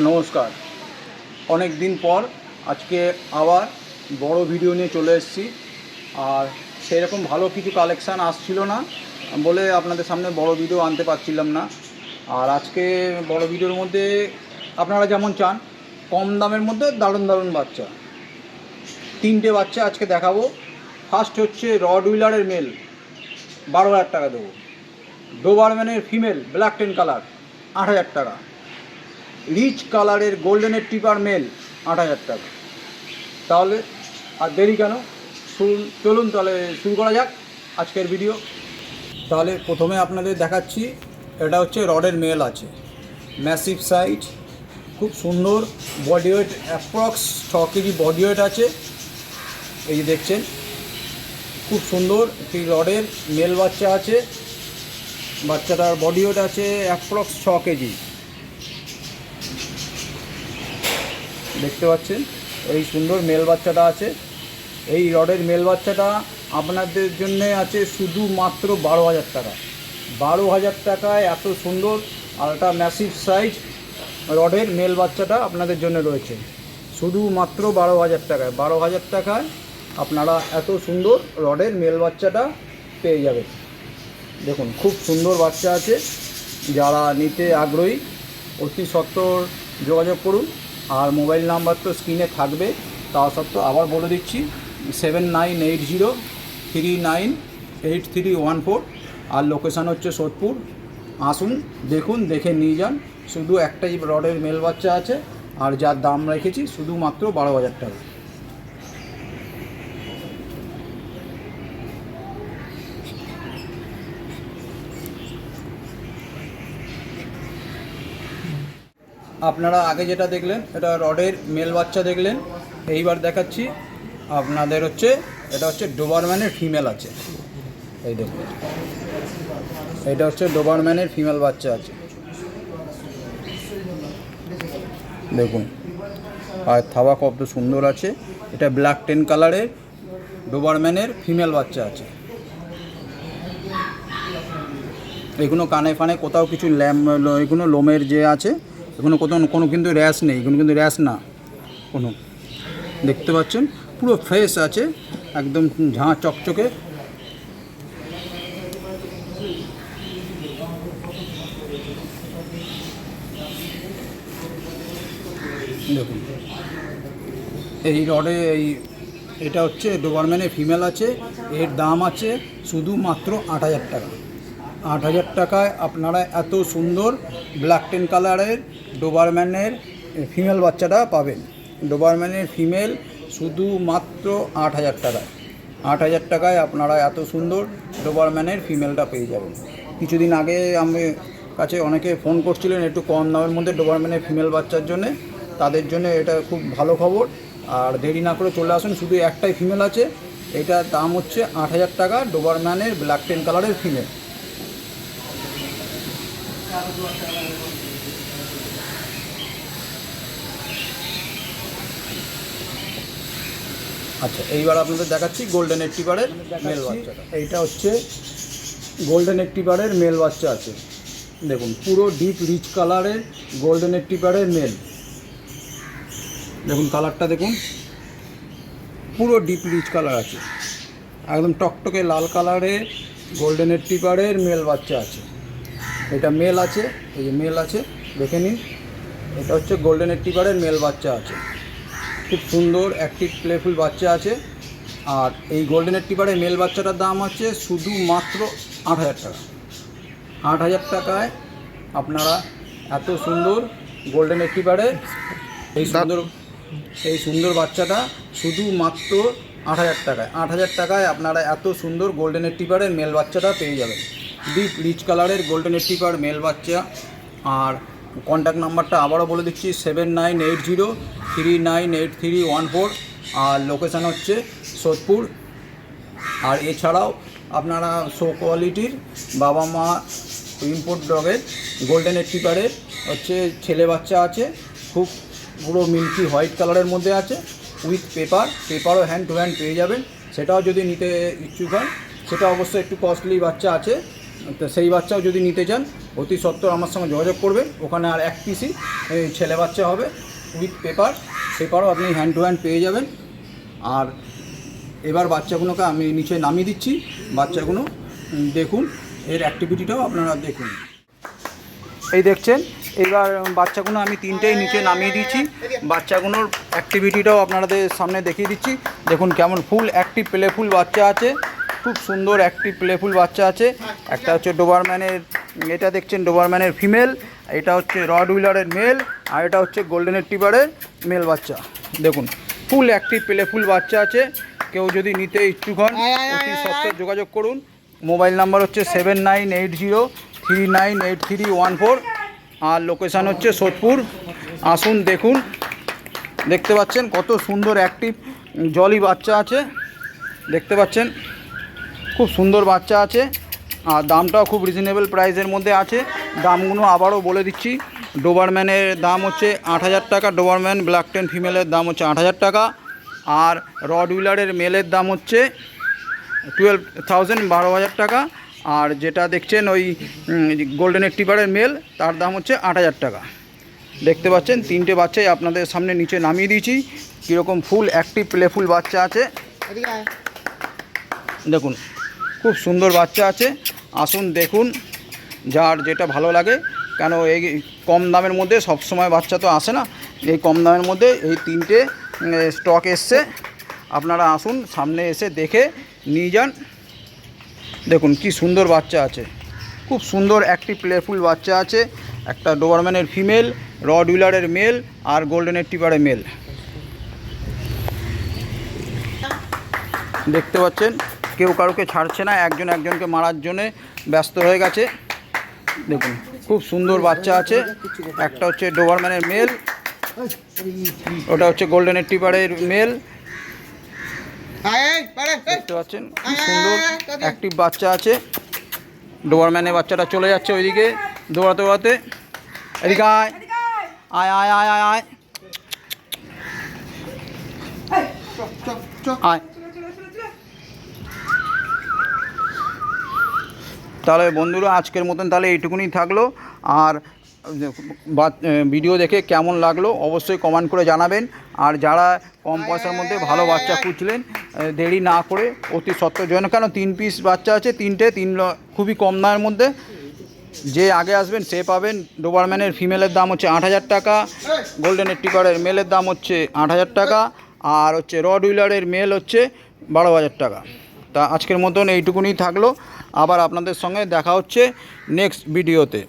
নমস্কার। অনেক দিন পর আজকে আবার বড় ভিডিও নিয়ে চলে এসেছি। আর সেরকম ভালো কিছু কালেকশান আসছিল না বলে আপনাদের সামনে বড় ভিডিও আনতে পারছিলাম না। আর আজকে বড় ভিডিওর মধ্যে আপনারা যেমন চান কম দামের মধ্যে দারুণ দারুণ বাচ্চা, 3টে বাচ্চা আজকে দেখাবো। ফার্স্ট হচ্ছে রডউইলারের মেল, 12,000 টাকা দেবো। ডোবারম্যানের ফিমেল ব্ল্যাক টেন কালার, 8,000 টাকা। রিচ কালারের গোল্ডেনের টিপার মেল, 8,000 টাকা। তাহলে আর দেরি কেন, চলুন তাহলে শুরু করা যাক আজকের ভিডিও। তাহলে প্রথমে আপনাদের দেখাচ্ছি, এটা হচ্ছে রডের মেল আছে, ম্যাসিভ সাইজ, খুব সুন্দর body weight, approx 6 KG body weight আছে। এই যে দেখছেন, খুব সুন্দর একটি রডের মেল বাচ্চা আছে। বাচ্চাটার বডি ওয়েট আছে অ্যাপ্রক্স 6 কেজি। দেখতে পাচ্ছেন এই সুন্দর মেল বাচ্চাটা আছে। এই রডের মেল বাচ্চাটা আপনাদের জন্য আছে শুধুমাত্র 12,000 টাকা। 12,000 টাকায় এত সুন্দর আর একটা ম্যাসিভ সাইজ রডের মেল বাচ্চাটা আপনাদের জন্য রয়েছে শুধুমাত্র 12,000 টাকায়। 12,000 টাকায় আপনারা এত সুন্দর রডের মেল বাচ্চাটা পেয়ে যাবেন। দেখুন খুব সুন্দর বাচ্চা আছে। যারা নিতে আগ্রহী অতি সত্বর যোগাযোগ করুন। আর মোবাইল নাম্বার তো স্ক্রিনে থাকবে, তা সত্ত্বেও আবার বলে দিচ্ছি 7980398314। আর লোকেশান হচ্ছে সোদপুর। আসুন, দেখুন, দেখে নিয়ে যান। শুধু একটাই রডের মেল বাচ্চা আছে আর যার দাম রেখেছি শুধুমাত্র 12,000 টাকা। আপনারা আগে যেটা দেখলেন এটা রডের মেল বাচ্চা দেখলেন। এইবার দেখাচ্ছি আপনাদের হচ্ছে, এটা হচ্ছে ডোবারম্যানের ফিমেল আছে। এই দেখুন, এটা হচ্ছে ডোবারম্যানের ফিমেল বাচ্চা আছে। দেখুন আর থাবা কত সুন্দর আছে। এটা ব্ল্যাক টেন কালারের ডোবারম্যানের ফিমেল বাচ্চা আছে। এগুলো কানে ফানে কোথাও কিছু এগুলো লোমের যে আছে, এগুলো কোনো কিন্তু র্যাশ নেই, এগুলো কিন্তু র্যাশ না কোনো। দেখতে পাচ্ছেন পুরো ফ্রেশ আছে, একদম ঝাঁ চকচকে। দেখুন এই রডে এটা হচ্ছে ডোবারম্যানের ফিমেল আছে। এর দাম আছে শুধুমাত্র 8,000 টাকা। 8,000 টাকায় আপনারা এত সুন্দর ব্ল্যাক টেন কালারের ডোবারম্যানের ফিমেল বাচ্চাটা পাবেন। ডোবারম্যানের ফিমেল শুধুমাত্র 8,000 টাকায়। 8,000 টাকায় আপনারা এত সুন্দর ডোবারম্যানের ফিমেলটা পেয়ে যাবেন। কিছুদিন আগে আমি কাছে অনেকে ফোন করছিলেন একটু কম দামের মধ্যে ডোবারম্যানের ফিমেল বাচ্চার জন্যে। তাদের জন্য এটা খুব ভালো খবর। আর দেরি না করে চলে আসুন, শুধু একটাই ফিমেল আছে। এটার দাম হচ্ছে 8,000 টাকা, ডোবারম্যানের ব্ল্যাক টেন কালারের ফিমেল। আচ্ছা, এইবার আপনাদের দেখাচ্ছি গোল্ডেন রেট্রিভারের মেল বাচ্চাটা। এইটা হচ্ছে গোল্ডেন রেট্রিভারের মেল বাচ্চা আছে। দেখুন পুরো ডিপ রিচ কালারের গোল্ডেন রেট্রিভারের মেল। দেখুন কালারটা দেখুন, পুরো ডিপ রিচ কালার আছে, একদম টকটকে লাল কালারের গোল্ডেন রেট্রিভারের মেল বাচ্চা আছে। এটা মেল আছে, এই যে মেল আছে, দেখে নিন। এটা হচ্ছে গোল্ডেন রেট্রিভারের মেল বাচ্চা আছে, খুব সুন্দর অ্যাক্টিভ প্লেফুল বাচ্চা আছে। আর এই গোল্ডেন রেট্রিভারের মেল বাচ্চাটার দাম আছে শুধুমাত্র 8,000 টাকা। 8,000 টাকায় আপনারা এত সুন্দর গোল্ডেন রেট্রিভারের এই সুন্দর বাচ্চাটা শুধুমাত্র 8,000 টাকায়। 8,000 টাকায় আপনারা এত সুন্দর গোল্ডেন রেট্রিভারের মেল বাচ্চাটা পেয়ে যাবেন। ডিপ রিচ কালারের গোল্ডেন রেট্রিভার মেল বাচ্চা। আর কন্ট্যাক্ট নাম্বারটা আবারও বলে দিচ্ছি 7980398314। আর লোকেশান হচ্ছে সোদপুর। আর এছাড়াও আপনারা শো কোয়ালিটির বাবা মা ইম্পোর্ট ডগের গোল্ডেন রেট্রিভারের হচ্ছে ছেলে বাচ্চা আছে, খুব পুরো মিল্কি হোয়াইট কালারের মধ্যে আছে, উইথ পেপারও হ্যান্ড টু হ্যান্ড পেয়ে যাবেন। সেটাও যদি নিতে ইচ্ছুক হন, সেটা অবশ্যই একটু কস্টলি বাচ্চা আছে, তো সেই বাচ্চাও যদি নিতে চান অতি সত্বর আমার সঙ্গে যোগাযোগ করবে। ওখানে আর 1 পিসই ছেলে বাচ্চা হবে উইথ পেপারও আপনি হ্যান্ড টু হ্যান্ড পেয়ে যাবেন। আর এবার বাচ্চাগুলোকে আমি নিচে নামিয়ে দিচ্ছি, বাচ্চাগুলো দেখুন, এর অ্যাক্টিভিটিটাও আপনারা দেখুন। এই দেখছেন, এবার বাচ্চাগুলো আমি 3টেই নিচে নামিয়ে দিয়েছি। বাচ্চাগুলোর অ্যাক্টিভিটিটাও আপনাদের সামনে দেখিয়ে দিচ্ছি। দেখুন কেমন ফুল অ্যাক্টিভ প্লেফুল বাচ্চা আছে, খুব সুন্দর অ্যাক্টিভ প্লেফুল বাচ্চা আছে। একটা হচ্ছে ডোবারম্যানের, এটা দেখছেন ডোবারম্যানের ফিমেল, এটা হচ্ছে রড হুইলারের মেল, আর এটা হচ্ছে গোল্ডেন রিট্রিভারের মেল বাচ্চা। দেখুন ফুল অ্যাক্টিভ প্লেফুল বাচ্চা আছে। কেউ যদি নিতে ইচ্ছুক হন অতি সত্ত্বর যোগাযোগ করুন। মোবাইল নাম্বার হচ্ছে 7980398314, আর লোকেশান হচ্ছে সোদপুর। আসুন দেখুন, দেখতে পাচ্ছেন কত সুন্দর অ্যাক্টিভ জলি বাচ্চা আছে, দেখতে পাচ্ছেন খুব সুন্দর বাচ্চা আছে। আর দামটাও খুব রিজনেবল প্রাইসের মধ্যে আছে। দামগুলো আবারও বলে দিচ্ছি। ডোবারম্যানের দাম হচ্ছে 8000 টাকা, ডোবারম্যান ব্ল্যাক টেন ফিমেলের দাম হচ্ছে 8000 টাকা, আর রড হুইলারের মেলের দাম হচ্ছে 12,000 টাকা, আর যেটা দেখছেন ওই গোল্ডেন রিট্রিভারের মেল তার দাম হচ্ছে 8000 টাকা। দেখতে পাচ্ছেন 3টে বাচ্চাই আপনাদের সামনে নিচে নামিয়ে দিয়েছি। কীরকম ফুল অ্যাক্টিভ প্লেফুল বাচ্চা আছে দেখুন, খুব সুন্দর বাচ্চা আছে। আসুন দেখুন, যার যেটা ভালো লাগে, কেন এই কম দামের মধ্যে সব সময় বাচ্চা তো আসে না, এই কম দামের মধ্যে এই 3টে স্টক এসছে। আপনারা আসুন, সামনে এসে দেখে নিয়ে যান। দেখুন কি সুন্দর বাচ্চা আছে, খুব সুন্দর অ্যাক্টিভ প্লেফুল বাচ্চা আছে। একটা ডোবারম্যানের ফিমেল, রড হুইলারের মেল, আর গোল্ডেন রিট্রিভারের মেল। দেখতে পাচ্ছেন কেউ কারোকে ছাড়ছে না, একজন একজনকে মারার জন্যে ব্যস্ত হয়ে গেছে। দেখুন খুব সুন্দর বাচ্চা আছে। একটা হচ্ছে ডোবারম্যানের মেল, ওটা হচ্ছে গোল্ডেন রিট্রিভারের মেল। দেখতে পাচ্ছেন কি সুন্দর অ্যাক্টিভ বাচ্চা আছে। ডোবারম্যানের বাচ্চাটা চলে যাচ্ছে ওইদিকে দৌড়াতে দৌড়াতে। এদিকে আয় আয় আয় আয় আয় আয় আয়। তাহলে বন্ধুরা আজকের মতন তাহলে এইটুকুনি থাকলো। আর ভিডিও দেখে কেমন লাগলো অবশ্যই কমেন্ট করে জানাবেন। আর যারা কম পয়সার মধ্যে ভালো বাচ্চা খুঁজলেন, দেরি না করে অতি সত্ত্বর জন্য, কেন 3 পিস বাচ্চা আছে, 3টে খুবই কম দামের মধ্যে। যে আগে আসবেন সে পাবেন। ডোবারম্যানের ফিমেলের দাম হচ্ছে 8000 টাকা, গোল্ডেন রিট্রিভারের মেলের দাম হচ্ছে 8000 টাকা, আর হচ্ছে রড হুইলারের মেল হচ্ছে 12,000 টাকা। তা আজকের মতন এইটুকুনি থাকলো। আবার আপনাদের সঙ্গে দেখা হচ্ছে নেক্সট ভিডিওতে।